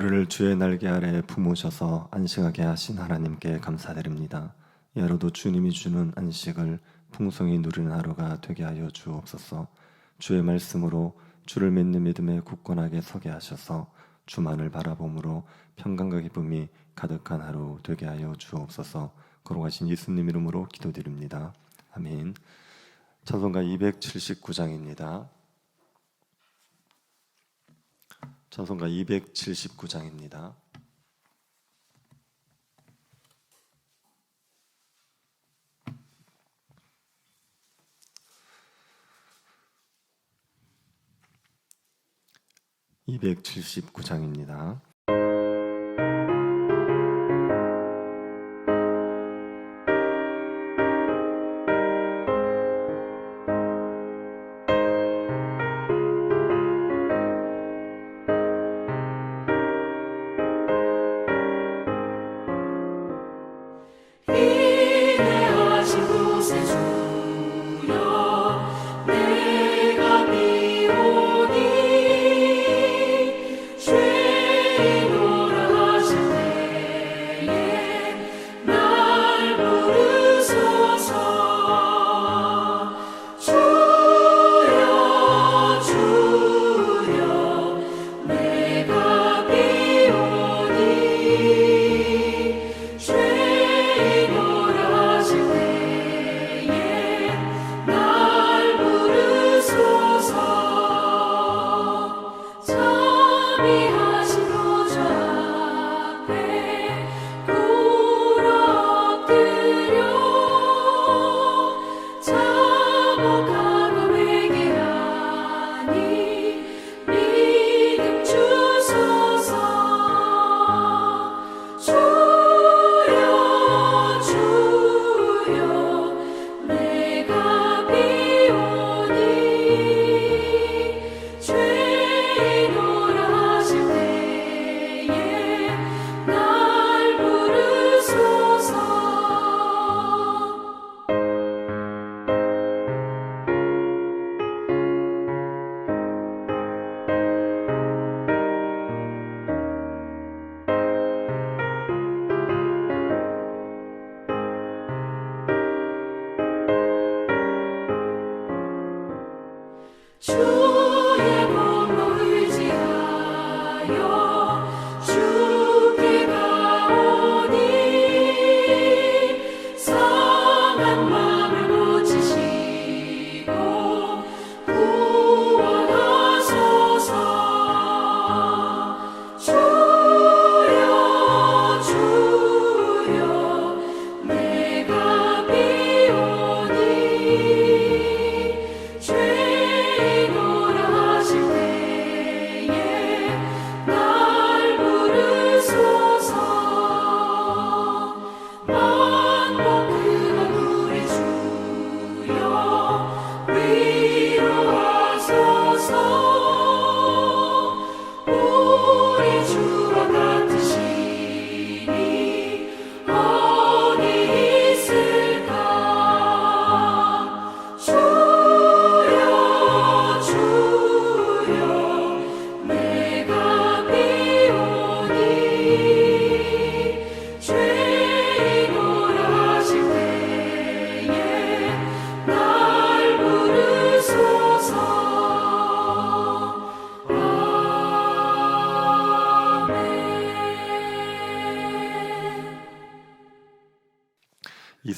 우리를 주의 날개 아래에 품으셔서 안식하게 하신 하나님께 감사드립니다. 이 하루도 주님이 주는 안식을 풍성히 누리는 하루가 되게 하여 주옵소서. 주의 말씀으로 주를 믿는 믿음에 굳건하게 서게 하셔서 주만을 바라봄으로 평강과 기쁨이 가득한 하루 되게 하여 주옵소서. 거룩하신 예수님 이름으로 기도드립니다. 아멘. 찬송가 279장입니다. 찬송가 279장입니다. (279장입니다)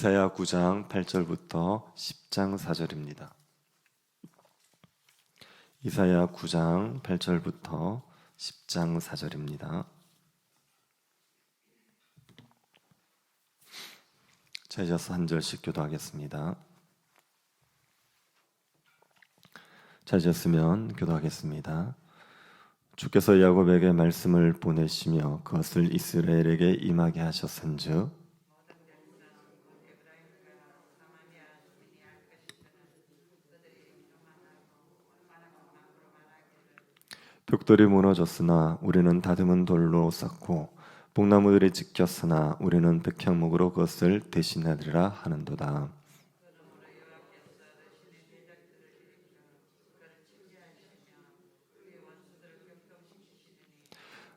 이사야 9장 8절부터 10장 4절입니다. 이사야 9장 8절부터 10장 4절입니다. 자, 이어서 한 절씩 교도하겠습니다. 찾으셨으면 교도하겠습니다. 주께서 야곱에게 말씀을 보내시며 그것을 이스라엘에게 임하게 하셨은즉 벽돌이 무너졌으나 우리는 다듬은 돌로 쌓고 뽕나무들이 찍혔으나 우리는 백향목으로 그것을 대신하리라 하는도다.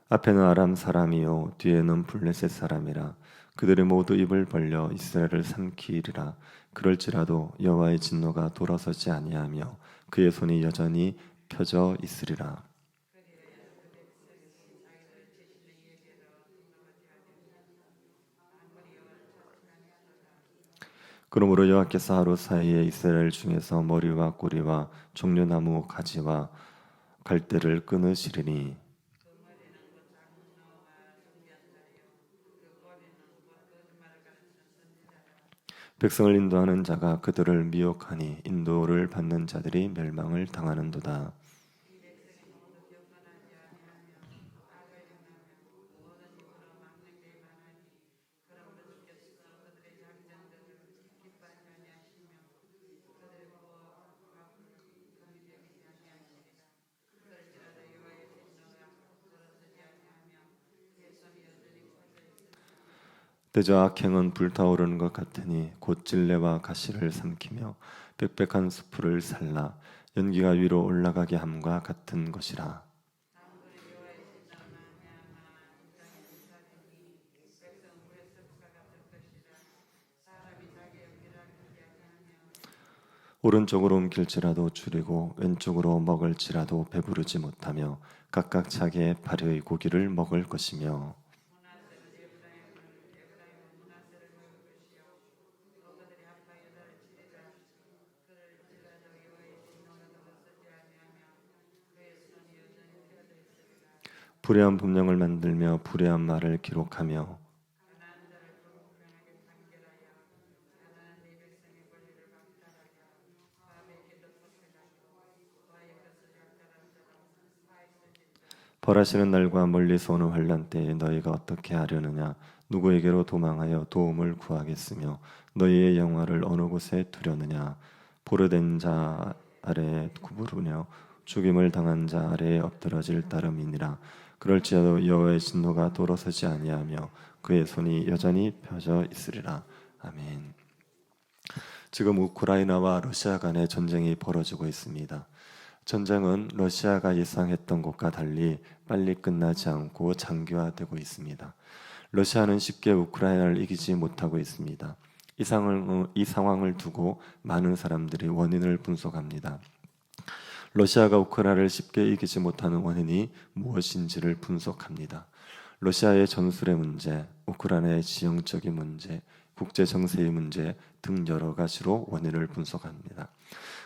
앞에는 아람 사람이요 뒤에는 블레셋 사람이라. 그들이 모두 입을 벌려 이스라엘을 삼키리라. 그럴지라도 여호와의 진노가 돌아서지 아니하며 그의 손이 여전히 펴져 있으리라. 그러므로 여호와께서 하루 사이에 이스라엘 중에서 머리와 꼬리와 종려나무 가지와 갈대를 끊으시리니 백성을 인도하는 자가 그들을 미혹하니 인도를 받는 자들이 멸망을 당하는도다. 대저 악행은 불타오르는 것 같으니 곧 진레와 가시를 삼키며 빽빽한 수풀을 살라 연기가 위로 올라가게 함과 같은 것이라. 오른쪽으로 옮길지라도 줄이고 왼쪽으로 먹을지라도 배부르지 못하며 각각 자기의 발의 고기를 먹을 것이며 불의한 분명을 만들며 불의한 말을 기록하며 벌하시는 날과 멀리서 오는 환난 때에 너희가 어떻게 하려느냐 누구에게로 도망하여 도움을 구하겠으며 너희의 영화를 어느 곳에 두려느냐 보르된 자 아래에 구부르며 죽임을 당한 자 아래에 엎드러질 따름이니라. 그럴지라도 여호와의 진노가 돌아서지 아니하며 그의 손이 여전히 펴져 있으리라. 아멘. 지금 우크라이나와 러시아 간의 전쟁이 벌어지고 있습니다. 전쟁은 러시아가 예상했던 것과 달리 빨리 끝나지 않고 장기화되고 있습니다. 러시아는 쉽게 우크라이나를 이기지 못하고 있습니다. 이 상황을 두고 많은 사람들이 원인을 분석합니다. 러시아가 우크라이나를 쉽게 이기지 못하는 원인이 무엇인지를 분석합니다. 러시아의 전술의 문제, 우크라이나의 지형적인 문제, 국제 정세의 문제 등 여러 가지로 원인을 분석합니다.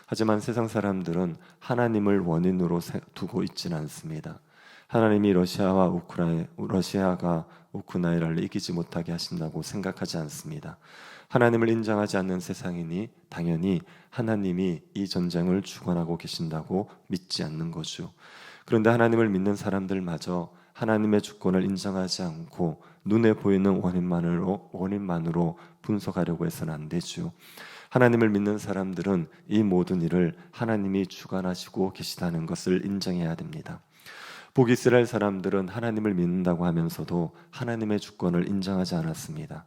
하지만 세상 사람들은 하나님을 원인으로 두고 있지는 않습니다. 하나님이 러시아가 우크라이나를 이기지 못하게 하신다고 생각하지 않습니다. 하나님을 인정하지 않는 세상이니 당연히 하나님이 이 전쟁을 주관하고 계신다고 믿지 않는 거죠. 그런데 하나님을 믿는 사람들마저 하나님의 주권을 인정하지 않고 눈에 보이는 원인만으로 분석하려고 해서는 안 되죠. 하나님을 믿는 사람들은 이 모든 일을 하나님이 주관하시고 계시다는 것을 인정해야 됩니다. 북이스라엘 사람들은 하나님을 믿는다고 하면서도 하나님의 주권을 인정하지 않았습니다.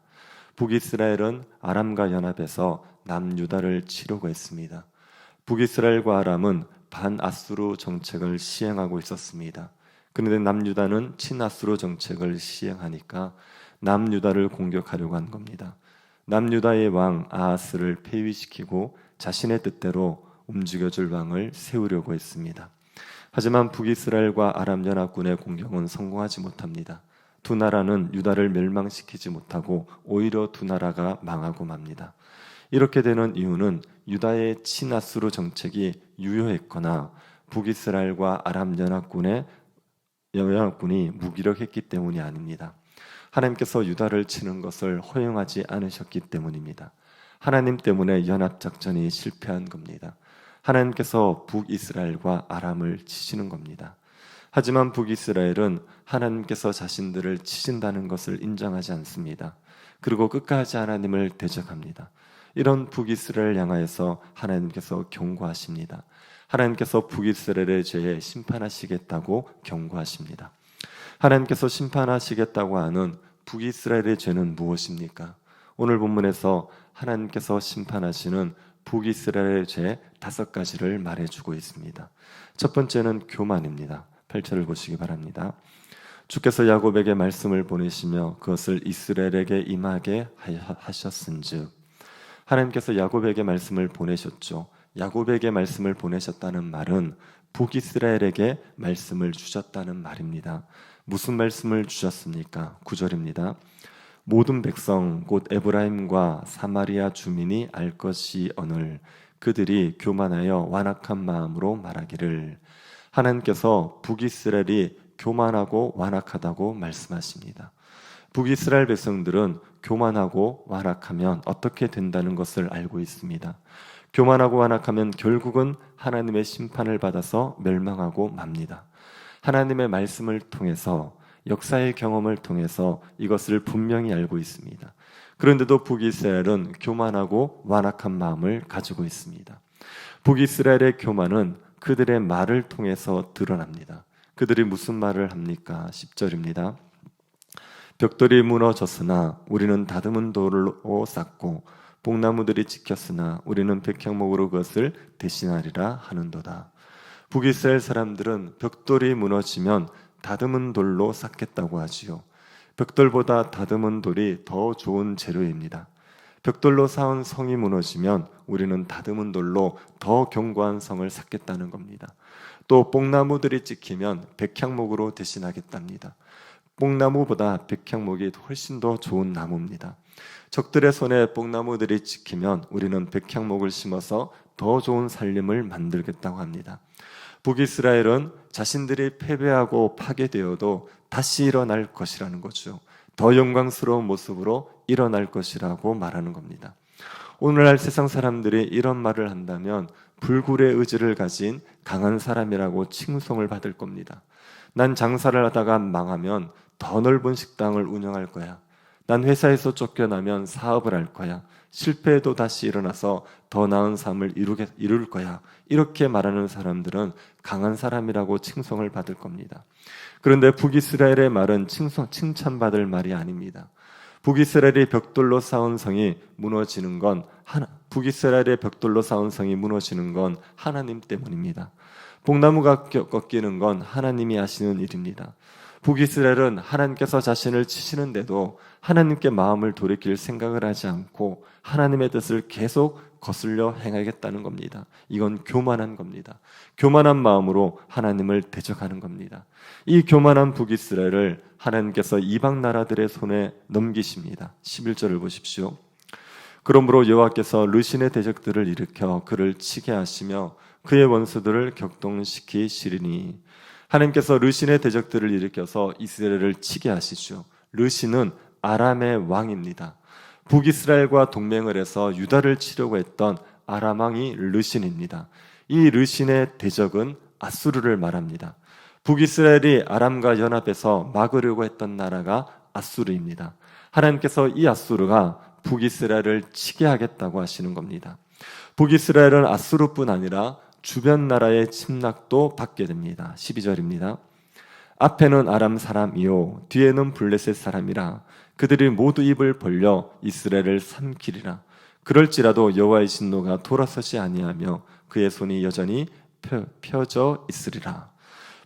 북이스라엘은 아람과 연합해서 남유다를 치려고 했습니다. 북이스라엘과 아람은 반아수르 정책을 시행하고 있었습니다. 그런데 남유다는 친아수르 정책을 시행하니까 남유다를 공격하려고 한 겁니다. 남유다의 왕 아하스를 폐위시키고 자신의 뜻대로 움직여줄 왕을 세우려고 했습니다. 하지만 북이스라엘과 아람 연합군의 공격은 성공하지 못합니다. 두 나라는 유다를 멸망시키지 못하고 오히려 두 나라가 망하고 맙니다. 이렇게 되는 이유는 유다의 친아수르 정책이 유효했거나 북이스라엘과 아람 연합군이 무기력했기 때문이 아닙니다. 하나님께서 유다를 치는 것을 허용하지 않으셨기 때문입니다. 하나님 때문에 연합작전이 실패한 겁니다. 하나님께서 북이스라엘과 아람을 치시는 겁니다. 하지만 북이스라엘은 하나님께서 자신들을 치신다는 것을 인정하지 않습니다. 그리고 끝까지 하나님을 대적합니다. 이런 북이스라엘 향하여서 하나님께서 경고하십니다. 하나님께서 북이스라엘의 죄에 심판하시겠다고 경고하십니다. 하나님께서 심판하시겠다고 하는 북이스라엘의 죄는 무엇입니까? 오늘 본문에서 하나님께서 심판하시는 북이스라엘의 죄 5가지를 말해주고 있습니다. 첫 번째는 교만입니다. 8절을 보시기 바랍니다. 주께서 야곱에게 말씀을 보내시며 그것을 이스라엘에게 임하게 하셨은즉. 하나님께서 야곱에게 말씀을 보내셨죠. 야곱에게 말씀을 보내셨다는 말은 북이스라엘에게 말씀을 주셨다는 말입니다. 무슨 말씀을 주셨습니까? 9절입니다. 모든 백성 곧 에브라임과 사마리아 주민이 알 것이오늘 그들이 교만하여 완악한 마음으로 말하기를. 하나님께서 북이스라엘이 교만하고 완악하다고 말씀하십니다. 북이스라엘 백성들은 교만하고 완악하면 어떻게 된다는 것을 알고 있습니다. 교만하고 완악하면 결국은 하나님의 심판을 받아서 멸망하고 맙니다. 하나님의 말씀을 통해서, 역사의 경험을 통해서 이것을 분명히 알고 있습니다. 그런데도 북이스라엘은 교만하고 완악한 마음을 가지고 있습니다. 북이스라엘의 교만은 그들의 말을 통해서 드러납니다. 그들이 무슨 말을 합니까? 10절입니다. 벽돌이 무너졌으나 우리는 다듬은 돌로 쌓고 뽕나무들이 지켰으나 우리는 백향목으로 그것을 대신하리라 하는도다. 북이스라엘 사람들은 벽돌이 무너지면 다듬은 돌로 쌓겠다고 하지요. 벽돌보다 다듬은 돌이 더 좋은 재료입니다. 벽돌로 쌓은 성이 무너지면 우리는 다듬은 돌로 더 견고한 성을 쌓겠다는 겁니다. 또 뽕나무들이 찍히면 백향목으로 대신하겠답니다. 뽕나무보다 백향목이 훨씬 더 좋은 나무입니다. 적들의 손에 뽕나무들이 찍히면 우리는 백향목을 심어서 더 좋은 살림을 만들겠다고 합니다. 북이스라엘은 자신들이 패배하고 파괴되어도 다시 일어날 것이라는 거죠. 더 영광스러운 모습으로 일어날 것이라고 말하는 겁니다. 오늘날 세상 사람들이 이런 말을 한다면 불굴의 의지를 가진 강한 사람이라고 칭송을 받을 겁니다. 난 장사를 하다가 망하면 더 넓은 식당을 운영할 거야. 난 회사에서 쫓겨나면 사업을 할 거야. 실패해도 다시 일어나서 더 나은 삶을 이룰 거야. 이렇게 말하는 사람들은 강한 사람이라고 칭송을 받을 겁니다. 그런데 북이스라엘의 말은 칭찬받을 말이 아닙니다. 북이스라엘의 벽돌로 쌓은 성이 무너지는 건 하나님 때문입니다. 뽕나무가 꺾이는 건 하나님이 하시는 일입니다. 북이스라엘은 하나님께서 자신을 치시는데도 하나님께 마음을 돌이킬 생각을 하지 않고 하나님의 뜻을 계속 거슬려 행하겠다는 겁니다. 이건 교만한 겁니다. 교만한 마음으로 하나님을 대적하는 겁니다. 이 교만한 북이스라엘을 하나님께서 이방 나라들의 손에 넘기십니다. 11절을 보십시오. 그러므로 여호와께서 르신의 대적들을 일으켜 그를 치게 하시며 그의 원수들을 격동시키시리니. 하나님께서 르신의 대적들을 일으켜서 이스라엘을 치게 하시죠. 르신은 아람의 왕입니다. 북이스라엘과 동맹을 해서 유다를 치려고 했던 아람 왕이 르신입니다. 이 르신의 대적은 아수르를 말합니다. 북이스라엘이 아람과 연합해서 막으려고 했던 나라가 아수르입니다. 하나님께서 이 아수르가 북이스라엘을 치게 하겠다고 하시는 겁니다. 북이스라엘은 아수르뿐 아니라 주변 나라의 침략도 받게 됩니다. 12절입니다. 앞에는 아람 사람이요 뒤에는 블레셋 사람이라 그들이 모두 입을 벌려 이스라엘을 삼키리라. 그럴지라도 여호와의 진노가 돌아서지 아니하며 그의 손이 여전히 펴져 있으리라.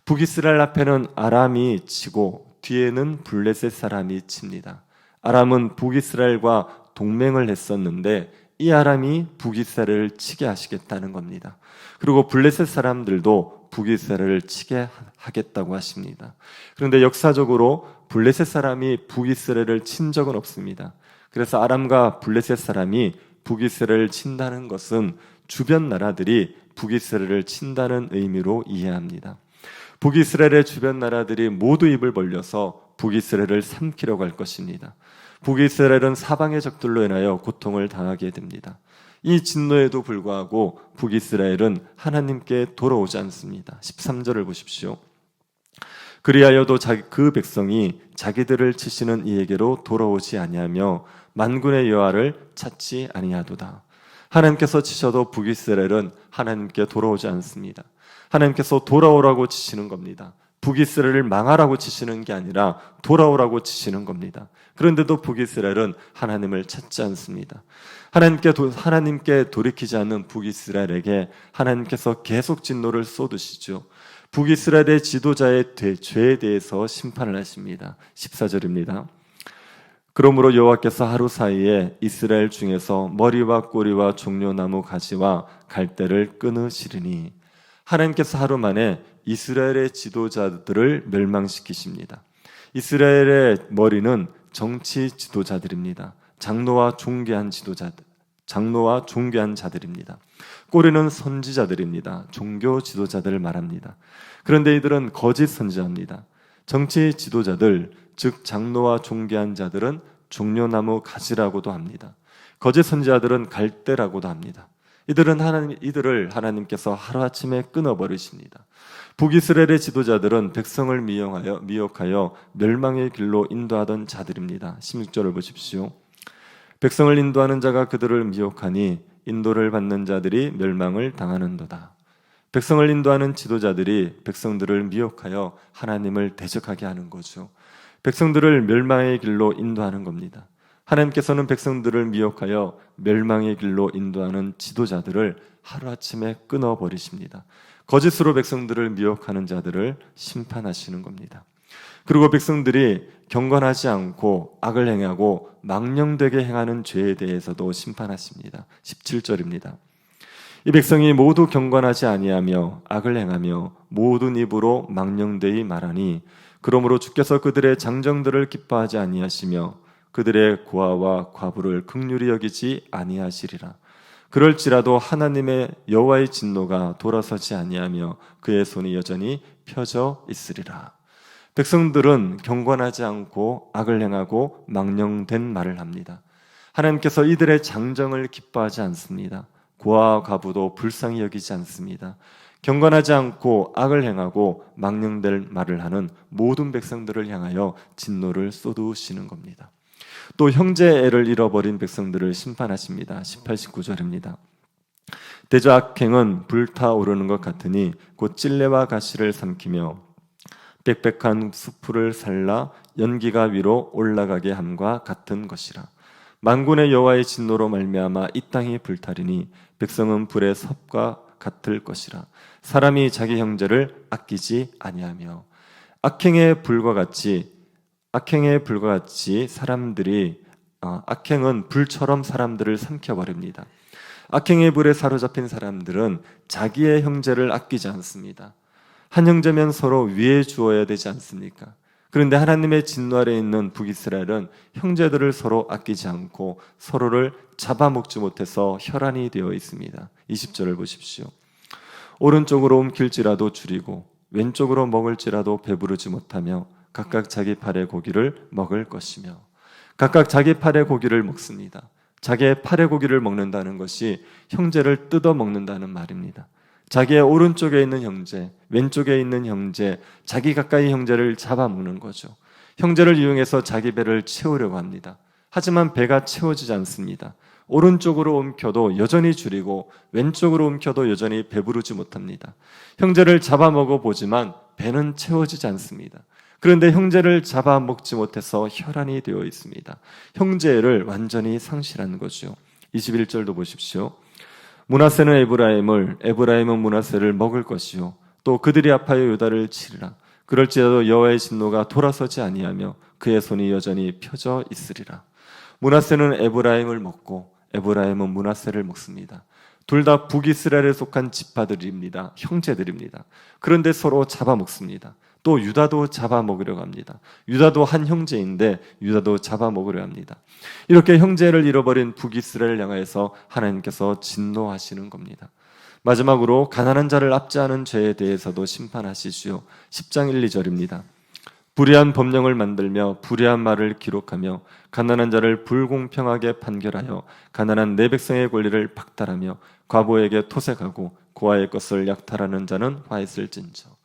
북이스라엘 앞에는 아람이 치고 뒤에는 블레셋 사람이 칩니다. 아람은 북이스라엘과 동맹을 했었는데 이 아람이 북이스라엘을 치게 하시겠다는 겁니다. 그리고 블레셋 사람들도 북이스라엘을 치게 하겠다고 하십니다. 그런데 역사적으로 블레셋 사람이 북이스라엘을 친 적은 없습니다. 그래서 아람과 블레셋 사람이 북이스라엘을 친다는 것은 주변 나라들이 북이스라엘을 친다는 의미로 이해합니다. 북이스라엘의 주변 나라들이 모두 입을 벌려서 북이스라엘을 삼키려고 할 것입니다. 북이스라엘은 사방의 적들로 인하여 고통을 당하게 됩니다. 이 진노에도 불구하고 북이스라엘은 하나님께 돌아오지 않습니다. 13절을 보십시오. 그리하여도 그 백성이 자기들을 치시는 이에게로 돌아오지 아니하며 만군의 여호와를 찾지 아니하도다. 하나님께서 치셔도 북이스라엘은 하나님께 돌아오지 않습니다. 하나님께서 돌아오라고 치시는 겁니다. 북이스라엘을 망하라고 치시는 게 아니라 돌아오라고 치시는 겁니다. 그런데도 북이스라엘은 하나님을 찾지 않습니다. 하나님께 돌이키지 않는 북이스라엘에게 하나님께서 계속 진노를 쏟으시죠. 북이스라엘의 지도자의 죄에 대해서 심판을 하십니다. 14절입니다. 그러므로 여호와께서 하루 사이에 이스라엘 중에서 머리와 꼬리와 종려나무 가지와 갈대를 끊으시리니, 하나님께서 하루 만에 이스라엘의 지도자들을 멸망시키십니다. 이스라엘의 머리는 정치 지도자들입니다. 장로와 존귀한 자들입니다. 꼬리는 선지자들입니다. 종교 지도자들을 말합니다. 그런데 이들은 거짓 선지자입니다. 정치 지도자들, 즉 장로와 존귀한 자들은 종려나무 가지라고도 합니다. 거짓 선지자들은 갈대라고도 합니다. 이들을 하나님께서 하루아침에 끊어버리십니다. 북이스라엘의 지도자들은 백성을 미혹하여 멸망의 길로 인도하던 자들입니다. 16절을 보십시오. 백성을 인도하는 자가 그들을 미혹하니 인도를 받는 자들이 멸망을 당하는도다. 백성을 인도하는 지도자들이 백성들을 미혹하여 하나님을 대적하게 하는 거죠. 백성들을 멸망의 길로 인도하는 겁니다. 하나님께서는 백성들을 미혹하여 멸망의 길로 인도하는 지도자들을 하루아침에 끊어버리십니다. 거짓으로 백성들을 미혹하는 자들을 심판하시는 겁니다. 그리고 백성들이 경건하지 않고 악을 행하고 망령되게 행하는 죄에 대해서도 심판하십니다. 17절입니다. 이 백성이 모두 경건하지 아니하며 악을 행하며 모든 입으로 망령되이 말하니, 그러므로 주께서 그들의 장정들을 기뻐하지 아니하시며 그들의 고아와 과부를 긍휼히 여기지 아니하시리라. 그럴지라도 하나님의 여호와의 진노가 돌아서지 아니하며 그의 손이 여전히 펴져 있으리라. 백성들은 경건하지 않고 악을 행하고 망령된 말을 합니다. 하나님께서 이들의 장정을 기뻐하지 않습니다. 고아와 과부도 불쌍히 여기지 않습니다. 경건하지 않고 악을 행하고 망령될 말을 하는 모든 백성들을 향하여 진노를 쏟으시는 겁니다. 또 형제애를 잃어버린 백성들을 심판하십니다. 18, 19절입니다. 대저 악행은 불타오르는 것 같으니 곧 찔레와 가시를 삼키며 빽빽한 수풀을 살라 연기가 위로 올라가게 함과 같은 것이라. 만군의 여호와의 진노로 말미암아 이 땅이 불타리니 백성은 불의 섭과 같을 것이라. 사람이 자기 형제를 아끼지 아니하며. 악행의 불과 같이 악행은 불처럼 사람들을 삼켜버립니다. 악행의 불에 사로잡힌 사람들은 자기의 형제를 아끼지 않습니다. 한 형제면 서로 위해 주어야 되지 않습니까? 그런데 하나님의 진노 아래 있는 북이스라엘은 형제들을 서로 아끼지 않고 서로를 잡아먹지 못해서 혈안이 되어 있습니다. 20절을 보십시오. 오른쪽으로 옮길지라도 줄이고 왼쪽으로 먹을지라도 배부르지 못하며 각각 자기 팔의 고기를 먹을 것이며. 각각 자기 팔의 고기를 먹습니다. 자기의 팔의 고기를 먹는다는 것이 형제를 뜯어 먹는다는 말입니다. 자기의 오른쪽에 있는 형제, 왼쪽에 있는 형제, 자기 가까이 형제를 잡아먹는 거죠. 형제를 이용해서 자기 배를 채우려고 합니다. 하지만 배가 채워지지 않습니다. 오른쪽으로 옮겨도 여전히 줄이고 왼쪽으로 옮겨도 여전히 배부르지 못합니다. 형제를 잡아먹어 보지만 배는 채워지지 않습니다. 그런데 형제를 잡아먹지 못해서 혈안이 되어 있습니다. 형제를 완전히 상실한 거죠. 21절도 보십시오. 므낫세는 에브라임은 므낫세를 먹을 것이요 또 그들이 아파하여 유다를 치리라. 그럴지라도 여호와의 진노가 돌아서지 아니하며 그의 손이 여전히 펴져 있으리라. 므낫세는 에브라임을 먹고 에브라임은 므낫세를 먹습니다. 둘 다 북이스라엘에 속한 지파들입니다. 형제들입니다. 그런데 서로 잡아먹습니다. 또 유다도 잡아먹으려고 합니다. 유다도 한 형제인데 유다도 잡아먹으려 합니다. 이렇게 형제를 잃어버린 북이스라엘을 향해서 하나님께서 진노하시는 겁니다. 마지막으로 가난한 자를 압제하는 죄에 대해서도 심판하시지요. 10장 1, 2절입니다. 불의한 법령을 만들며 불의한 말을 기록하며 가난한 자를 불공평하게 판결하여 가난한 내 백성의 권리를 박탈하며 과부에게 토색하고 고아의 것을 약탈하는 자는 화했을진저.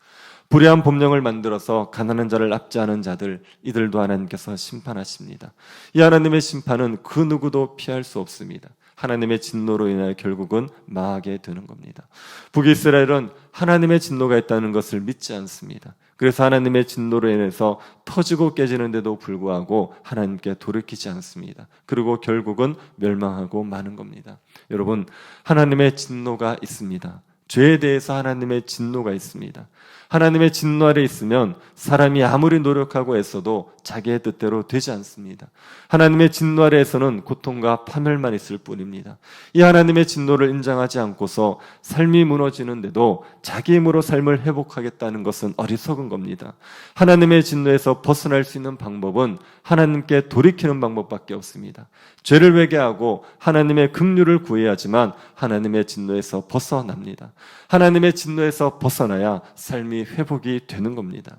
불의한 법령을 만들어서 가난한 자를 압제하는 자들, 이들도 하나님께서 심판하십니다. 이 하나님의 심판은 그 누구도 피할 수 없습니다. 하나님의 진노로 인하여 결국은 망하게 되는 겁니다. 북이스라엘은 하나님의 진노가 있다는 것을 믿지 않습니다. 그래서 하나님의 진노로 인해서 터지고 깨지는데도 불구하고 하나님께 돌이키지 않습니다. 그리고 결국은 멸망하고 마는 겁니다. 여러분, 하나님의 진노가 있습니다. 죄에 대해서 하나님의 진노가 있습니다. 하나님의 진노 아래 있으면 사람이 아무리 노력하고 애써도 자기의 뜻대로 되지 않습니다. 하나님의 진노 아래에서는 고통과 파멸만 있을 뿐입니다. 이 하나님의 진노를 인정하지 않고서 삶이 무너지는데도 자기 힘으로 삶을 회복하겠다는 것은 어리석은 겁니다. 하나님의 진노에서 벗어날 수 있는 방법은 하나님께 돌이키는 방법밖에 없습니다. 죄를 회개하고 하나님의 긍휼을 구해야지만 하나님의 진노에서 벗어납니다. 하나님의 진노에서 벗어나야 삶이 회복이 되는 겁니다.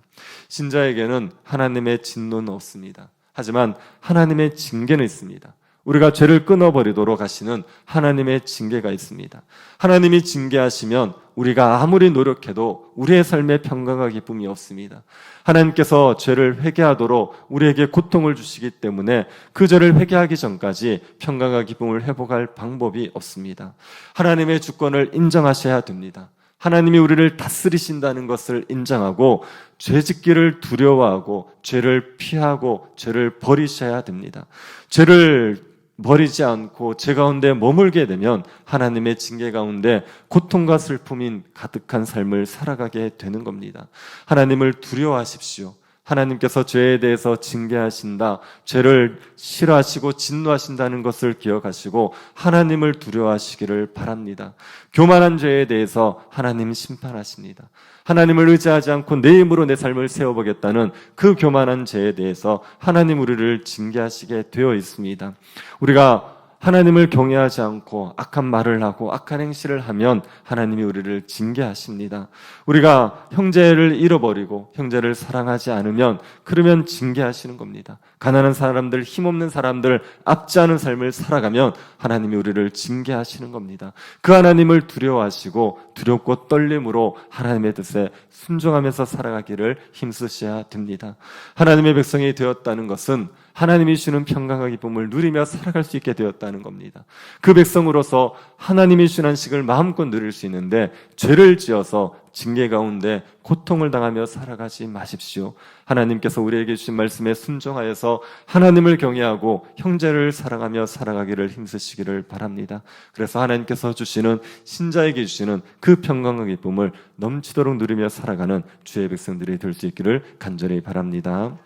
신자에게는 하나님의 진노는 없습니다. 하지만 하나님의 징계는 있습니다. 우리가 죄를 끊어버리도록 하시는 하나님의 징계가 있습니다. 하나님이 징계하시면 우리가 아무리 노력해도 우리의 삶에 평강과 기쁨이 없습니다. 하나님께서 죄를 회개하도록 우리에게 고통을 주시기 때문에 그 죄를 회개하기 전까지 평강과 기쁨을 회복할 방법이 없습니다. 하나님의 주권을 인정하셔야 됩니다. 하나님이 우리를 다스리신다는 것을 인정하고 죄짓기를 두려워하고 죄를 피하고 죄를 버리셔야 됩니다. 죄를 버리지 않고 죄 가운데 머물게 되면 하나님의 징계 가운데 고통과 슬픔인 가득한 삶을 살아가게 되는 겁니다. 하나님을 두려워하십시오. 하나님께서 죄에 대해서 징계하신다, 죄를 싫어하시고 진노하신다는 것을 기억하시고 하나님을 두려워하시기를 바랍니다. 교만한 죄에 대해서 하나님 심판하십니다. 하나님을 의지하지 않고 내 힘으로 내 삶을 세워보겠다는 그 교만한 죄에 대해서 하나님 우리를 징계하시게 되어 있습니다. 우리가 하나님을 경외하지 않고 악한 말을 하고 악한 행실을 하면 하나님이 우리를 징계하십니다. 우리가 형제를 잃어버리고 형제를 사랑하지 않으면 그러면 징계하시는 겁니다. 가난한 사람들, 힘없는 사람들, 압제하는 삶을 살아가면 하나님이 우리를 징계하시는 겁니다. 그 하나님을 두려워하시고 두렵고 떨림으로 하나님의 뜻에 순종하면서 살아가기를 힘쓰셔야 됩니다. 하나님의 백성이 되었다는 것은 하나님이 주는 평강과 기쁨을 누리며 살아갈 수 있게 되었다는 겁니다. 그 백성으로서 하나님이 주는 안식을 마음껏 누릴 수 있는데 죄를 지어서 징계 가운데 고통을 당하며 살아가지 마십시오. 하나님께서 우리에게 주신 말씀에 순종하여서 하나님을 경외하고 형제를 사랑하며 살아가기를 힘쓰시기를 바랍니다. 그래서 하나님께서 주시는, 신자에게 주시는 그 평강과 기쁨을 넘치도록 누리며 살아가는 주의 백성들이 될 수 있기를 간절히 바랍니다.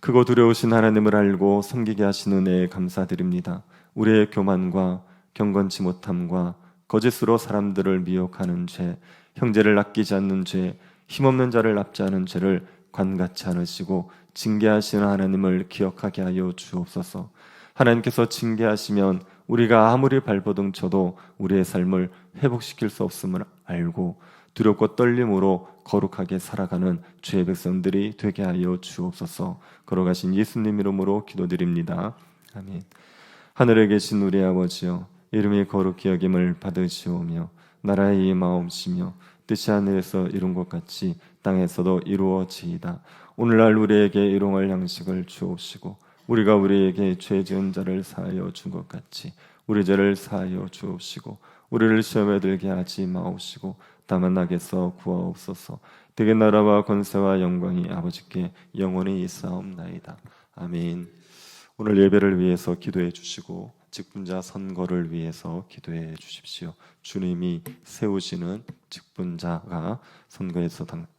크고 두려우신 하나님을 알고 섬기게 하시는 은혜에 감사드립니다. 우리의 교만과 경건치 못함과 거짓으로 사람들을 미혹하는 죄, 형제를 아끼지 않는 죄, 힘없는 자를 납치하는 죄를 관같이 않으시고 징계하시는 하나님을 기억하게 하여 주옵소서. 하나님께서 징계하시면 우리가 아무리 발버둥 쳐도 우리의 삶을 회복시킬 수 없음을 알고 두렵고 떨림으로 거룩하게 살아가는 주의 백성들이 되게 하여 주옵소서. 걸어가신 예수님 이름으로 기도드립니다. 아멘. 하늘에 계신 우리 아버지여, 이름이 거룩히 여김을 받으시오며 나라의 임하옵시며 뜻이 하늘에서 이룬 것 같이 땅에서도 이루어지이다. 오늘날 우리에게 일용할 양식을 주옵시고 우리가 우리에게 죄 지은 자를 사하여 준 것 같이 우리 죄를 사하여 주옵시고 우리를 시험에 들게 하지 마옵시고 다만 악에서 구하옵소서. 대개 나라와 권세와 영광이 아버지께 영원히 있사옵나이다. 아멘. 오늘 예배를 위해서 기도해 주시고 직분자 선거를 위해서 기도해 주십시오. 주님이 세우시는 직분자가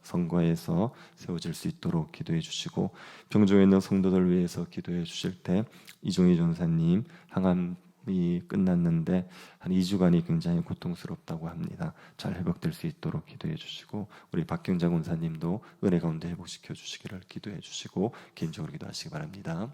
선거에서 세워질 수 있도록 기도해 주시고, 병중에 있는 성도들 위해서 기도해 주실 때 이종희 전사님 항암이 끝났는데 한 2주간이 굉장히 고통스럽다고 합니다. 잘 회복될 수 있도록 기도해 주시고, 우리 박경자 권사님도 은혜 가운데 회복시켜 주시기를 기도해 주시고 개인적으로 기도하시기 바랍니다.